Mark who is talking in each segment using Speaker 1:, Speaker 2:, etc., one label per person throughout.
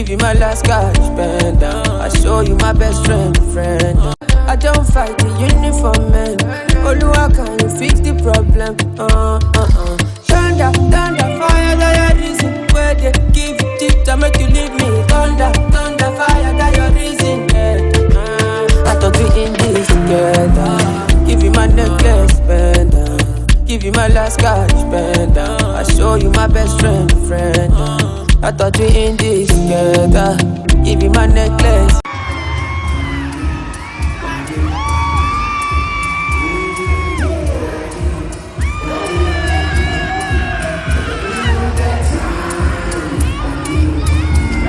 Speaker 1: Give you my last cash spend. I show you my best friend. I don't fight the uniform man. Oluwa, can you fix the problem? Thunder, fire, that your reason. Where they give you tip to make you leave me. Thunder, fire, that your reason. I thought we in this together. Give you my necklace spend. Give you my last cash spend. I show you my best friend. I thought we in this together. Give you my necklace.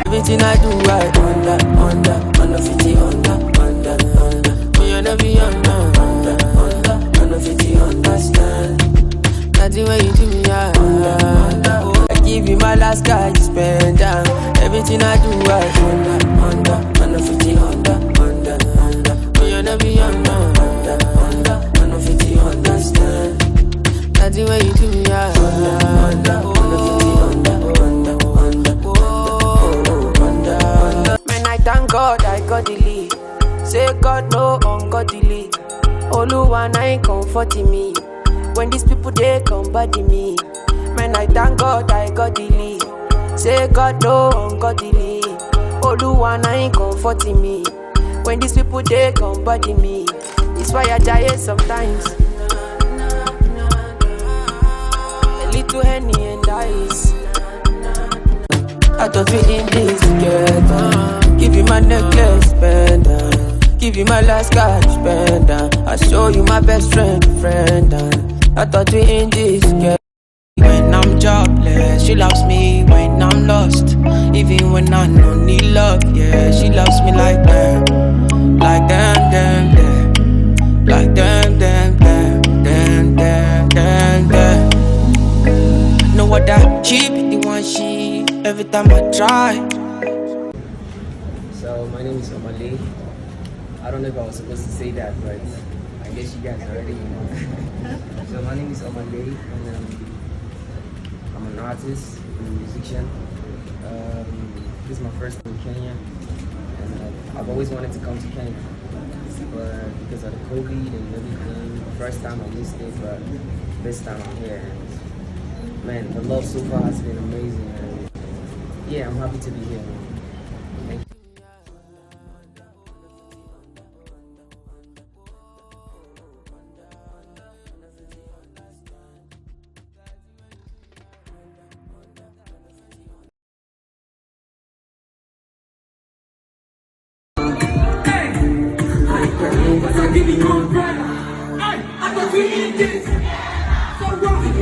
Speaker 1: Everything I do, I under 50, under. Me and every under 50, understand. Nothing when you do me, I give you my last cash spend. Everything I do, I under 50, under. Me and every under 50, understand. Nothing when you do me, I under 50, under. Thank God I got the lead. Say God no ungodly. Oluwa na ain't comforting me. When these people they come body me. Man, I thank God I got the lead. Say God no ungodly. Oluwa na ain't comforting me. When these people they come body me. It's why I die sometimes. A little Henny and ice. I thought we in this together. Give you my necklace spend. Give you my last cash spend. I show you my best friend. I thought we in this together. When I'm jobless, she loves me when I'm lost. Even when I don't need love, yeah, she loves me like that. Like damn. Like damn. Know what that she be the one she every time I try.
Speaker 2: So my name is Omale. I don't know if I was supposed to say that, but I guess you guys already know. So my name is Omale, and I'm an artist, I'm a musician. This is my first time in Kenya, and I've always wanted to come to Kenya, but because of the COVID and everything, first time I missed it, but this time I'm here. And man, the love so far has been amazing, and yeah, I'm happy to be here. Thank you.
Speaker 3: I thought we in this. So wrong.